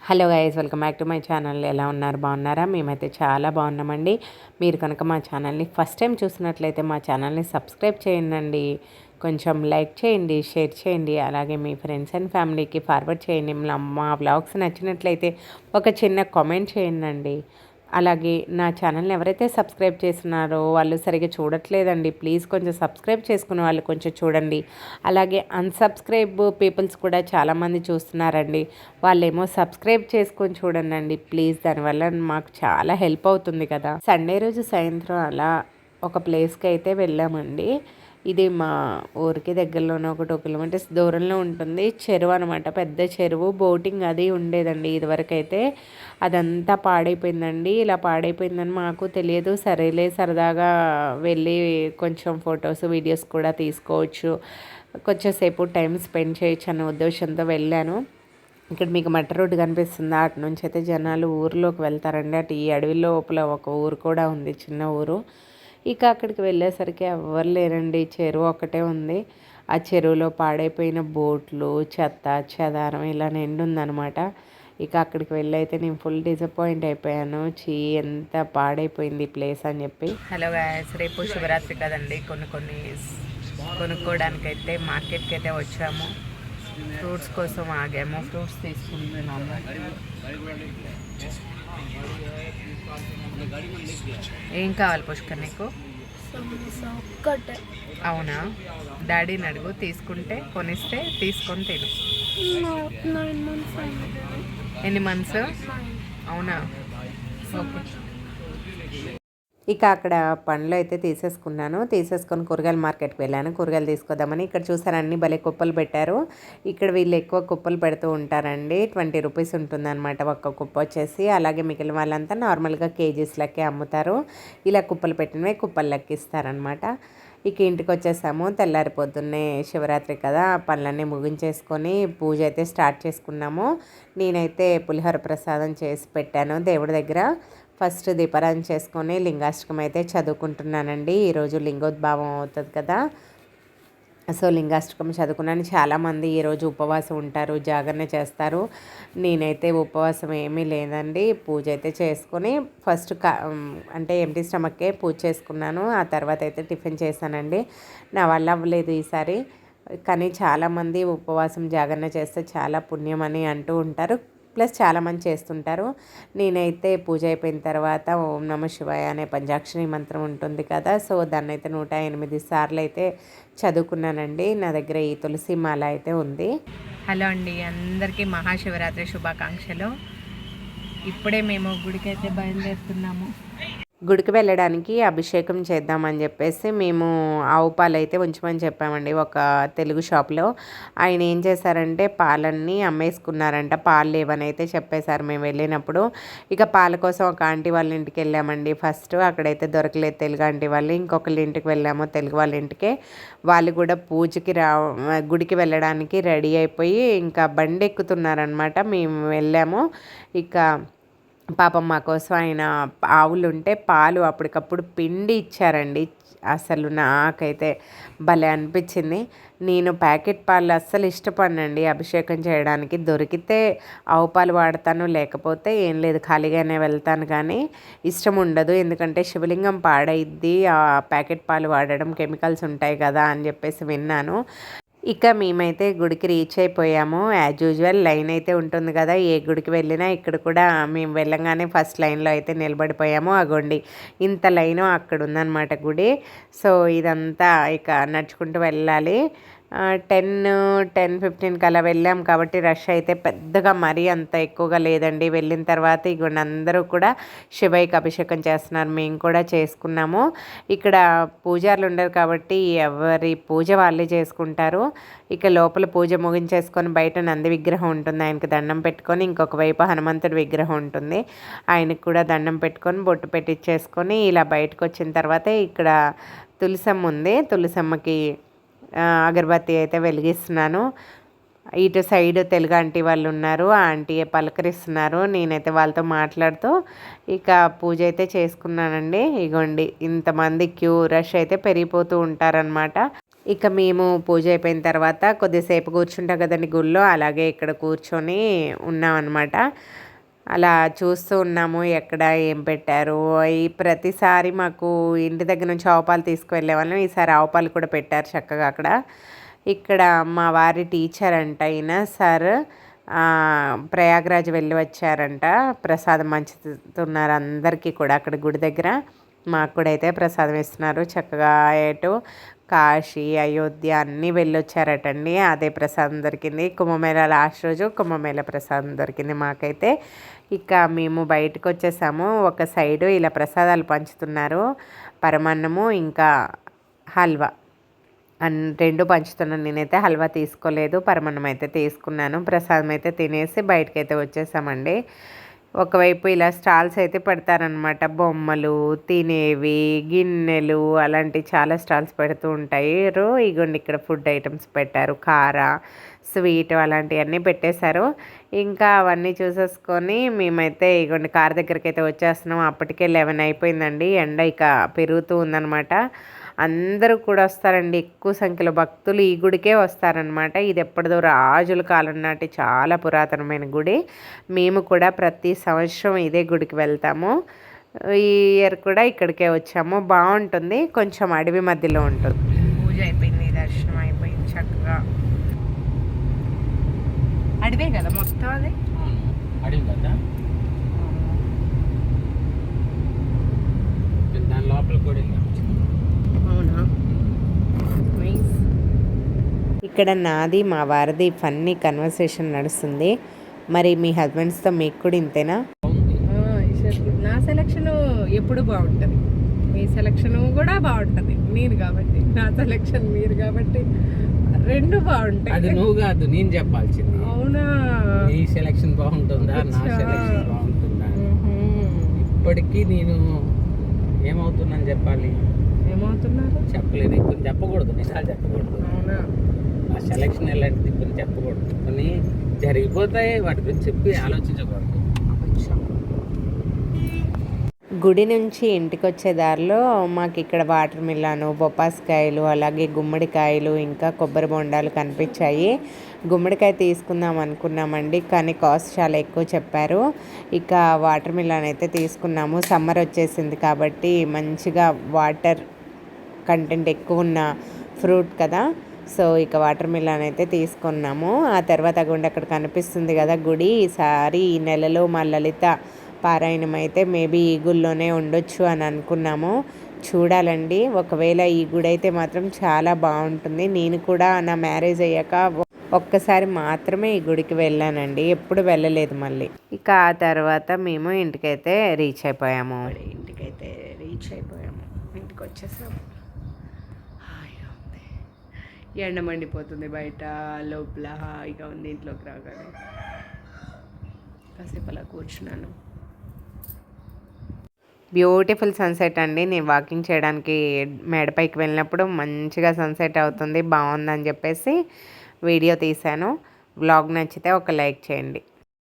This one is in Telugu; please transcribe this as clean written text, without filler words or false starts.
Hello guys, welcome back to my channel. ఎలా ఉన్నారు? బాగున్నారా? మేమైతే చాలా బాగున్నామండి. మీరు కనుక మా ఛానల్ని ఫస్ట్ టైం చూసినట్లయితే మా ఛానల్ని సబ్స్క్రైబ్ చేయండి, కొంచెం లైక్ చేయండి, షేర్ చేయండి, అలాగే మీ ఫ్రెండ్స్ అండ్ ఫ్యామిలీకి ఫార్వర్డ్ చేయండి. మా వ్లాగ్స్ నచ్చినట్లయితే ఒక చిన్న కామెంట్ చేయండి. అలాగే నా ఛానల్ని ఎవరైతే సబ్స్క్రైబ్ చేస్తున్నారో వాళ్ళు సరిగ్గా చూడట్లేదండి. ప్లీజ్ కొంచెం సబ్స్క్రైబ్ చేసుకునే వాళ్ళు కొంచెం చూడండి. అలాగే అన్సబ్స్క్రైబ్ పీపుల్స్ కూడా చాలామంది చూస్తున్నారండి. వాళ్ళేమో సబ్స్క్రైబ్ చేసుకొని చూడండి ప్లీజ్. దానివల్ల మాకు చాలా హెల్ప్ అవుతుంది కదా. సండే రోజు సాయంత్రం అలా ఒక ప్లేస్కి అయితే వెళ్ళామండి. ఇది మా ఊరికి దగ్గరలోనే ఒక 2 కిలోమీటర్స్ దూరంలో ఉంటుంది. చెరువు అనమాట, పెద్ద చెరువు. బోటింగ్ అది ఉండేదండి ఇదివరకు అయితే. అదంతా పాడైపోయిందండి. ఇలా పాడైపోయిందని మాకు తెలియదు. సరేలే సరదాగా వెళ్ళి కొంచెం ఫొటోస్ వీడియోస్ కూడా తీసుకోవచ్చు, కొంచెంసేపు టైం స్పెండ్ చేయొచ్చు అనే ఉద్దేశంతో వెళ్ళాను. ఇక్కడ మీకు మట్ట రోడ్డు కనిపిస్తుంది, అటు నుంచి అయితే జనాలు ఊరిలోకి వెళ్తారండి. అటు ఈ అడవి లోపల ఒక ఊరు కూడా ఉంది, చిన్న ఊరు. ఇక అక్కడికి వెళ్ళేసరికి ఎవ్వరు లేరండి, చెరువు ఒకటే ఉంది. ఆ చెరువులో పాడైపోయిన బోట్లు, చెత్త చెదారం ఇలా నిండుందనమాట. ఇక అక్కడికి వెళ్ళి అయితే నేను ఫుల్ డిసప్పాయింట్ అయిపోయాను. ఎంత పాడైపోయింది ఈ ప్లేస్ అని చెప్పి. హలో గాయస్, రేపు శివరాత్రి కదండి. కొన్ని కొనుక్కోవడానికి అయితే మార్కెట్కి అయితే వచ్చాము. ఫ్రూట్స్ కోసం ఆగాము, ఫ్రూట్స్ తీసుకుంటున్నాము. ఏం కావాలి పుష్కర్ నీకు? అవునా, డాడీని అడుగు, తీసుకుంటే కొనిస్తే తీసుకొని తిను. ఎన్ని మంత్స్? అవునా, ఓకే. ఇక అక్కడ పండ్లు అయితే తీసేసుకొని కూరగాయల మార్కెట్కి వెళ్ళాను. కూరగాయలు తీసుకొద్దామని. ఇక్కడ చూసారు అన్ని భలే కుప్పలు పెట్టారు. ఇక్కడ వీళ్ళు ఎక్కువ కుప్పలు పెడుతూ ఉంటారండి. 20 రూపీస్ ఉంటుందన్నమాట ఒక్క కుప్ప వచ్చేసి. అలాగే మిగిలిన వాళ్ళంతా నార్మల్గా కేజీస్ లెక్కే అమ్ముతారు. ఇలా కుప్పలు పెట్టినవే కుప్పలు లెక్కిస్తారనమాట. ఇక ఇంటికి వచ్చేసాము. తెల్లారి పొద్దున్నే శివరాత్రి కదా, పనులన్నీ ముగించేసుకొని పూజ అయితే స్టార్ట్ చేసుకున్నాము. నేనైతే పులిహోర ప్రసాదం చేసి పెట్టాను దేవుడి దగ్గర. ఫస్ట్ దీపారాధన చేసుకొని లింగాష్టకం అయితే చదువుకుంటున్నానండి. ఈరోజు లింగోద్భావం అవుతుంది కదా, సో లింగాష్టకం చదువుకున్నాను. చాలామంది ఈరోజు ఉపవాసం ఉంటారు, జాగరణ చేస్తారు. నేనైతే ఉపవాసం ఏమీ లేదండి. పూజ అయితే చేసుకొని ఫస్ట్ అంటే ఎంటీ స్టమక్కే పూజ చేసుకున్నాను. ఆ తర్వాత అయితే టిఫిన్ చేశానండి. నా వల్ల అవ్వలేదు ఈసారి, కానీ చాలామంది ఉపవాసం జాగరణ చేస్తే చాలా పుణ్యం అని అంటూ ఉంటారు. ప్లస్ చాలామంది చేస్తుంటారు. నేనైతే పూజ అయిపోయిన తర్వాత ఓం నమ శివాయ అనే పంచాక్షరి మంత్రం ఉంటుంది కదా, సో దాన్ని అయితే 108 సార్లు అయితే చదువుకున్నానండి. నా దగ్గర ఈ తులసి మాల అయితే ఉంది. హలో అండి, అందరికీ మహాశివరాత్రి శుభాకాంక్షలు. ఇప్పుడే మేము గుడికి అయితే బయలుదేరుతున్నాము. గుడికి వెళ్ళడానికి అభిషేకం చేద్దామని చెప్పేసి మేము ఆవు పాలు అయితే ఉంచమని చెప్పామండి ఒక తెలుగు షాప్లో. ఆయన ఏం చేశారంటే పాలన్నీ అమ్మేసుకున్నారంట, పాలు లేవని అయితే చెప్పేశారు మేము వెళ్ళినప్పుడు. ఇక పాల కోసం ఒక ఆంటీ వాళ్ళ ఇంటికి వెళ్ళామండి. ఫస్ట్ అక్కడైతే దొరకలేదు తెలుగు ఆంటీ వాళ్ళు. ఇంకొకళ్ళ ఇంటికి వెళ్ళాము, తెలుగు వాళ్ళ ఇంటికే. వాళ్ళు కూడా పూజకి గుడికి వెళ్ళడానికి రెడీ అయిపోయి ఇంకా బండి ఎక్కుతున్నారనమాట. మేము వెళ్ళాము. ఇక పాపం మా కోసం ఆయన ఆవులు ఉంటే పాలు అప్పటికప్పుడు పిండి ఇచ్చారండి. అసలు నాకైతే భలే అనిపించింది. నేను ప్యాకెట్ పాలు అస్సలు ఇష్టపడినండి అభిషేకం చేయడానికి. దొరికితే ఆవు పాలు వాడతాను, లేకపోతే ఏం లేదు, ఖాళీగానే వెళ్తాను. కానీ ఇష్టం ఉండదు, ఎందుకంటే శివలింగం పాడైద్ది ఆ ప్యాకెట్ పాలు వాడడం, కెమికల్స్ ఉంటాయి కదా అని చెప్పేసి విన్నాను. ఇక మేమైతే గుడికి రీచ్ అయిపోయాము. యాజ్ యూజువల్ లైన్ అయితే ఉంటుంది కదా, ఏ గుడికి వెళ్ళినా. ఇక్కడ కూడా మేము వెళ్ళంగానే ఫస్ట్ లైన్లో అయితే నిలబడిపోయాము. అగోండి ఇంత లైను అక్కడ ఉందన్నమాట గుడి. సో ఇదంతా ఇక నడుచుకుంటూ వెళ్ళాలి. 10-15కి అలా వెళ్ళాం కాబట్టి రష్ అయితే పెద్దగా మరీ అంత ఎక్కువగా లేదండి. వెళ్ళిన తర్వాత ఇగోండి అందరూ కూడా శివయ్యకి అభిషేకం చేస్తున్నారు, మేము కూడా చేసుకున్నాము. ఇక్కడ పూజారులు ఉండరు కాబట్టి ఎవరి పూజ వాళ్ళే చేసుకుంటారు. ఇక లోపల పూజ ముగించేసుకొని బయట నంది విగ్రహం ఉంటుంది, ఆయనకి దండం పెట్టుకొని, ఇంకొక వైపు హనుమంతుడి విగ్రహం ఉంటుంది, ఆయనకు కూడా దండం పెట్టుకొని బొట్టు పెట్టించేసుకొని ఇలా బయటకు వచ్చిన తర్వాత ఇక్కడ తులసమ్మ ఉంది. తులసమ్మకి అగరబత్తి అయితే వెలిగిస్తున్నాను. ఇటు సైడ్ తెలుగు ఆంటీ వాళ్ళు ఉన్నారు, ఆ ఆంటీ పలకరిస్తున్నారు. నేనైతే వాళ్ళతో మాట్లాడుతూ ఇక పూజ అయితే చేసుకున్నానండి. ఇగోండి ఇంతమంది క్యూ రష్ అయితే పెరిగిపోతూ ఉంటారనమాట. ఇక మేము పూజ అయిపోయిన తర్వాత కొద్దిసేపు కూర్చుంటాం కదండి గుళ్ళో, అలాగే ఇక్కడ కూర్చొని ఉన్నామన్నమాట. అలా చూస్తూ ఉన్నాము ఎక్కడ ఏం పెట్టారు. ఈ ప్రతిసారి మాకు ఇంటి దగ్గర నుంచి ఆవుపాలు తీసుకువెళ్ళే వాళ్ళం, ఈసారి ఆవుపాలు కూడా పెట్టారు చక్కగా అక్కడ. ఇక్కడ మా వారి టీచర్ అంట ఈయన సార్, ప్రయాగ్రాజ్ వెళ్ళి వచ్చారంట. ప్రసాదం పంచుతున్నారు అందరికీ కూడా అక్కడ గుడి దగ్గర. మాకు కూడా అయితే ప్రసాదం ఇస్తున్నారు చక్కగా. ఎటు కాశీ, అయోధ్య అన్నీ వెళ్ళొచ్చారటండి. అదే ప్రసాదం దొరికింది. కుంభమేళా లాస్ట్ రోజు కుంభమేళ ప్రసాదం దొరికింది మాకైతే. ఇక మేము బయటకు వచ్చేసాము. ఒక సైడు ఇలా ప్రసాదాలు పంచుతున్నారు, పరమాన్నము ఇంకా హల్వా రెండు పంచుతున్నాను. నేనైతే హల్వా తీసుకోలేదు, పరమాన్నం అయితే తీసుకున్నాను. ప్రసాదం అయితే తినేసి బయటకైతే వచ్చేసామండి. ఒకవైపు ఇలా స్టాల్స్ అయితే పెడతారనమాట, బొమ్మలు, తినేవి, గిన్నెలు, అలాంటి చాలా స్టాల్స్ పెడుతూ ఉంటాయి. ఇగోండి ఇక్కడ ఫుడ్ ఐటమ్స్ పెట్టారు, కార, స్వీట్ అలాంటివన్నీ పెట్టేశారు. ఇంకా అవన్నీ చూసేసుకొని మేమైతే ఇగోండి కార్ దగ్గరికి అయితే వచ్చేస్తున్నాం. అప్పటికే 11 అయిపోయిందండి. ఎండ ఇక పెరుగుతూ ఉందన్నమాట. అందరూ కూడా వస్తారండి, ఎక్కువ సంఖ్యలో భక్తులు ఈ గుడికే వస్తారనమాట. ఇది ఎప్పటిదో రాజుల కాలం నాటి చాలా పురాతనమైన గుడి. మేము కూడా ప్రతి సంవత్సరం ఇదే గుడికి వెళ్తాము. ఈ ఇయర్ కూడా ఇక్కడికే వచ్చాము. బాగుంటుంది, కొంచెం అడవి మధ్యలో ఉంటుంది. పూజ అయిపోయింది, దర్శనం అయిపోయింది చక్కగా. అడవే కదా మొత్తం, అది అడవి కదా. దాని లోపల కూడా అవునా. ఇక్కడ నాది మా వారిది ఫన్నీ కన్వర్సేషన్ నడుస్తుంది. మరి మీ హస్బెండ్స్తో మీకు కూడా ఇంతేనా? నా సెలక్షన్ ఎప్పుడు బాగుంటుంది, మీ సెలక్షన్ కూడా బాగుంటుంది. నేను కాబట్టి నా సెలక్షన్, మీరు కాబట్టి రెండు బాగుంటాయి. అది నువ్వు కాదు, నేను చెప్పాల్సింది. అవునా? నీ సెలక్షన్ బాగుంటుందా, నా సెలక్షన్ బాగుంటుందా? ఇప్పటికీ నేను ఏమవుతున్నాను చెప్పాలి. ఏమవుతున్నారు చెప్పలేదు, ఇప్పుడు చెప్పకూడదు, నిజాలు చెప్పకూడదు. అవునా? నా సెలక్షన్ ఎలాంటిది ఇప్పుడు చెప్పకూడదు. కొన్ని జరిగిపోతాయి, వాటి గురించి చెప్పి ఆలోచించకూడదు. గుడి నుంచి ఇంటికి వచ్చే దారిలో మాకు ఇక్కడ వాటర్ మిల్లాను, బొప్పాస్కాయలు, అలాగే గుమ్మడికాయలు, ఇంకా కొబ్బరి బొండాలు కనిపించాయి. గుమ్మడికాయ తీసుకుందాం అనుకున్నామండి, కానీ కాస్ట్ చాలా ఎక్కువ చెప్పారు. ఇక వాటర్ మిల్లాన్ అయితే తీసుకున్నాము. సమ్మర్ వచ్చేసింది కాబట్టి మంచిగా వాటర్ కంటెంట్ ఎక్కువ ఉన్న ఫ్రూట్ కదా, సో ఇక వాటర్ మిలన్ అయితే తీసుకున్నాము. ఆ తర్వాత గుండె అక్కడ కనిపిస్తుంది కదా గుడి. ఈసారి ఈ నెలలో మా లలిత పారాయణం అయితే మేబీ ఈ గుడిలోనే ఉండొచ్చు అని అనుకున్నాము. చూడాలండి, ఒకవేళ ఈ గుడి అయితే మాత్రం చాలా బాగుంటుంది. నేను కూడా నా మ్యారేజ్ అయ్యాక ఒక్కసారి మాత్రమే ఈ గుడికి వెళ్ళానండి, ఎప్పుడు వెళ్ళలేదు మళ్ళీ. ఇక ఆ తర్వాత మేము ఇంటికైతే రీచ్ అయిపోయాము. ఇంటికి వచ్చేసాము. ఎండ మండిపోతుంది బయట, లోపల హాయిగా ఉంది. ఇంట్లోకి రాగానే కాసేపు అలా కూర్చున్నాను. బ్యూటిఫుల్ సన్సెట్ అండి. నేను వాకింగ్ చేయడానికి మేడపైకి వెళ్ళినప్పుడు మంచిగా సన్సెట్ అవుతుంది, బాగుందని చెప్పేసి వీడియో తీశాను. వ్లాగ్ నచ్చితే ఒక లైక్ చేయండి.